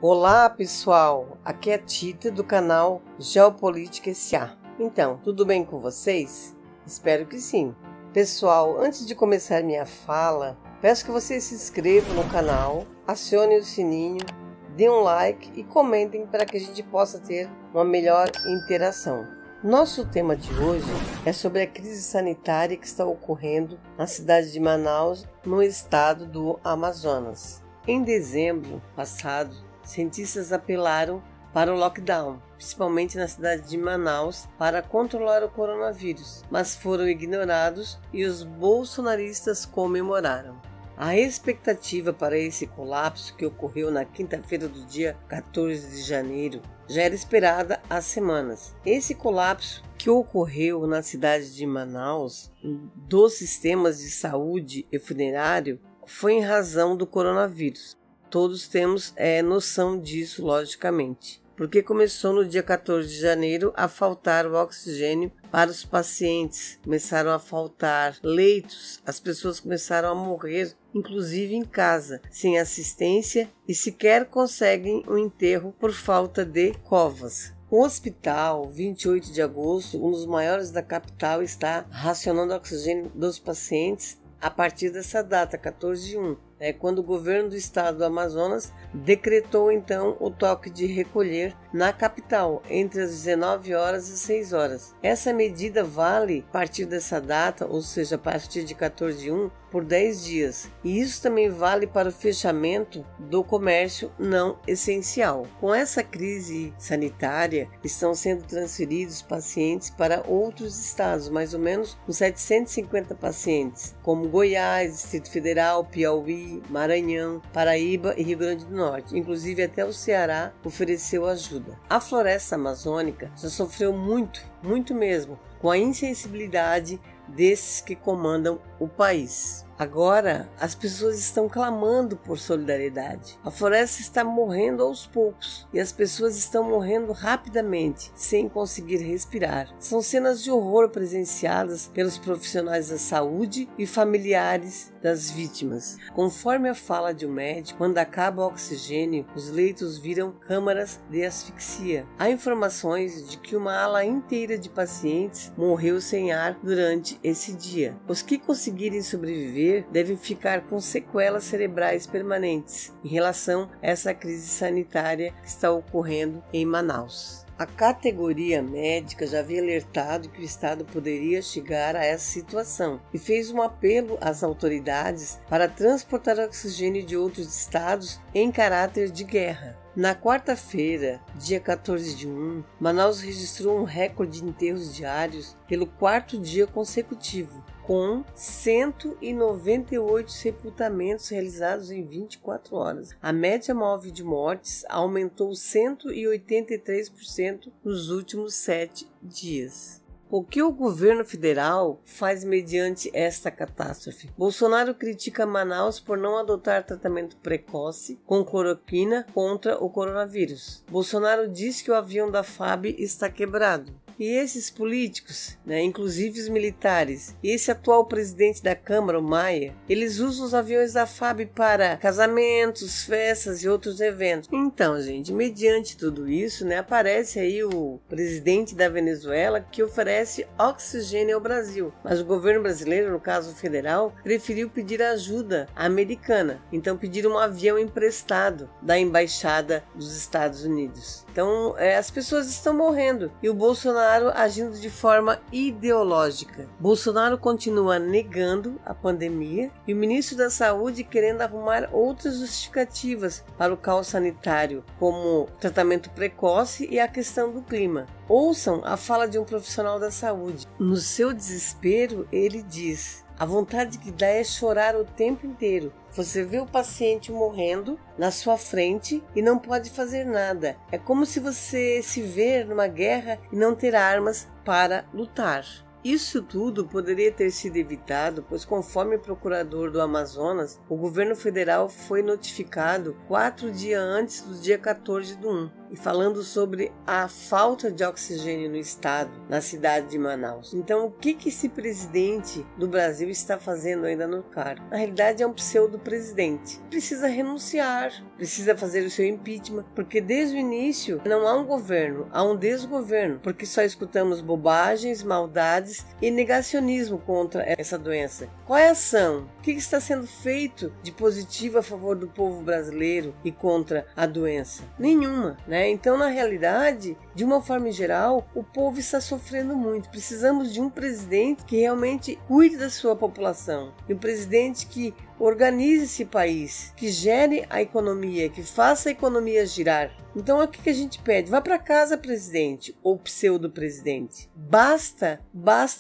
Olá pessoal, aqui é a Tita do canal Geopolítica S.A. Então, tudo bem com vocês? Espero que sim. Pessoal, antes de começar minha fala, peço que vocês se inscrevam no canal, acionem o sininho, dêem um like e comentem para que a gente possa ter uma melhor interação. Nosso tema de hoje é sobre a crise sanitária que está ocorrendo na cidade de Manaus, no estado do Amazonas. Em dezembro passado, cientistas apelaram para o lockdown, principalmente na cidade de Manaus, para controlar o coronavírus, mas foram ignorados e os bolsonaristas comemoraram. A expectativa para esse colapso, que ocorreu na quinta-feira do dia 14 de janeiro, já era esperada há semanas. Esse colapso que ocorreu na cidade de Manaus, dos sistemas de saúde e funerário, foi em razão do coronavírus. Todos temos noção disso, logicamente, porque começou no dia 14 de janeiro a faltar o oxigênio para os pacientes, começaram a faltar leitos, as pessoas começaram a morrer, inclusive em casa, sem assistência e sequer conseguem um enterro por falta de covas. O hospital 28 de agosto, um dos maiores da capital, está racionando o oxigênio dos pacientes a partir dessa data, 14/1. Quando o governo do estado do Amazonas decretou então o toque de recolher na capital entre as 19 horas e 6 horas. Essa medida vale a partir dessa data, ou seja, a partir de 14/1, por 10 dias. E isso também vale para o fechamento do comércio não essencial. Com essa crise sanitária, estão sendo transferidos pacientes para outros estados, mais ou menos uns 750 pacientes, como Goiás, Distrito Federal, Piauí, Maranhão, Paraíba e Rio Grande do Norte. Inclusive até o Ceará ofereceu ajuda. A floresta amazônica já sofreu muito mesmo, com a insensibilidade desses que comandam o país. Agora, as pessoas estão clamando por solidariedade. A floresta está morrendo aos poucos e as pessoas estão morrendo rapidamente, sem conseguir respirar. São cenas de horror presenciadas pelos profissionais da saúde e familiares das vítimas. Conforme a fala de um médico, quando acaba o oxigênio, os leitos viram câmaras de asfixia. Há informações de que uma ala inteira de pacientes morreu sem ar durante esse dia. Os que conseguirem sobreviver devem ficar com sequelas cerebrais permanentes em relação a essa crise sanitária que está ocorrendo em Manaus. A categoria médica já havia alertado que o estado poderia chegar a essa situação e fez um apelo às autoridades para transportar oxigênio de outros estados em caráter de guerra. Na quarta-feira, dia 14/1, Manaus registrou um recorde de enterros diários pelo quarto dia consecutivo, com 198 sepultamentos realizados em 24 horas. A média móvel de mortes aumentou 183% nos últimos 7 dias. O que o governo federal faz mediante esta catástrofe? Bolsonaro critica Manaus por não adotar tratamento precoce com cloroquina contra o coronavírus. Bolsonaro diz que o avião da FAB está quebrado. E esses políticos, inclusive os militares, e esse atual presidente da Câmara, o Maia, eles usam os aviões da FAB para casamentos, festas e outros eventos. Então, gente, mediante tudo isso, aparece aí o presidente da Venezuela que oferece oxigênio ao Brasil. Mas o governo brasileiro, no caso federal, preferiu pedir ajuda americana. Então, pediram um avião emprestado da Embaixada dos Estados Unidos. Então, as pessoas estão morrendo e o Bolsonaro agindo de forma ideológica. Bolsonaro continua negando a pandemia e o ministro da Saúde querendo arrumar outras justificativas para o caos sanitário, como tratamento precoce e a questão do clima. Ouçam a fala de um profissional da saúde. No seu desespero, ele diz: a vontade que dá é chorar o tempo inteiro. Você vê o paciente morrendo na sua frente e não pode fazer nada. É como se você se ver numa guerra e não ter armas para lutar. Isso tudo poderia ter sido evitado, pois conforme o procurador do Amazonas, o governo federal foi notificado 4 dias antes do dia 14/1. e falando sobre a falta de oxigênio no estado, na cidade de Manaus. Então, o que esse presidente do Brasil está fazendo ainda no cargo? Na realidade, é um pseudo-presidente. Precisa renunciar, precisa fazer o seu impeachment, porque desde o início não há um governo, há um desgoverno, porque só escutamos bobagens, maldades e negacionismo contra essa doença. Qual é a ação? O que está sendo feito de positivo a favor do povo brasileiro e contra a doença? Nenhuma, né? Então, na realidade, de uma forma geral, o povo está sofrendo muito. Precisamos de um presidente que realmente cuide da sua população, de um presidente que organize esse país, que gere a economia, que faça a economia girar. Então, o que a gente pede? Vá para casa, presidente, ou pseudo-presidente. Basta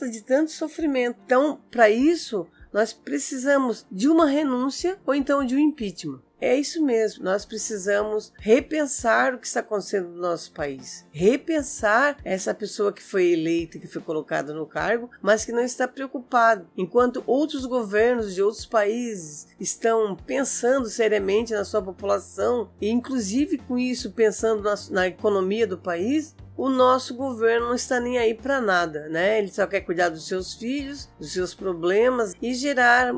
de tanto sofrimento. Então, para isso, nós precisamos de uma renúncia ou então de um impeachment. É isso mesmo, nós precisamos repensar o que está acontecendo no nosso país. Repensar essa pessoa que foi eleita, que foi colocada no cargo, mas que não está preocupado. Enquanto outros governos de outros países estão pensando seriamente na sua população e inclusive com isso pensando na economia do país, o nosso governo não está nem aí para nada, né? Ele só quer cuidar dos seus filhos, dos seus problemas e gerar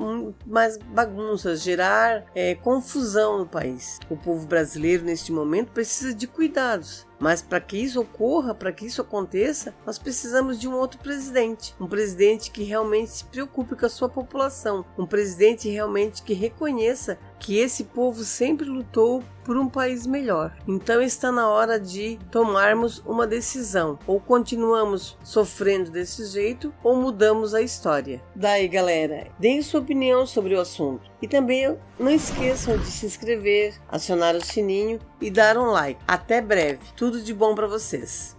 mais bagunças, gerar confusão no país. O povo brasileiro, neste momento, precisa de cuidados. Mas para que isso ocorra, para que isso aconteça, nós precisamos de um outro presidente. Um presidente que realmente se preocupe com a sua população. Um presidente realmente que reconheça que esse povo sempre lutou por um país melhor. Então está na hora de tomarmos uma decisão. Ou continuamos sofrendo desse jeito, ou mudamos a história. Daí, galera, deem sua opinião sobre o assunto. E também não esqueçam de se inscrever, acionar o sininho e dar um like. Até breve. Tudo de bom para vocês.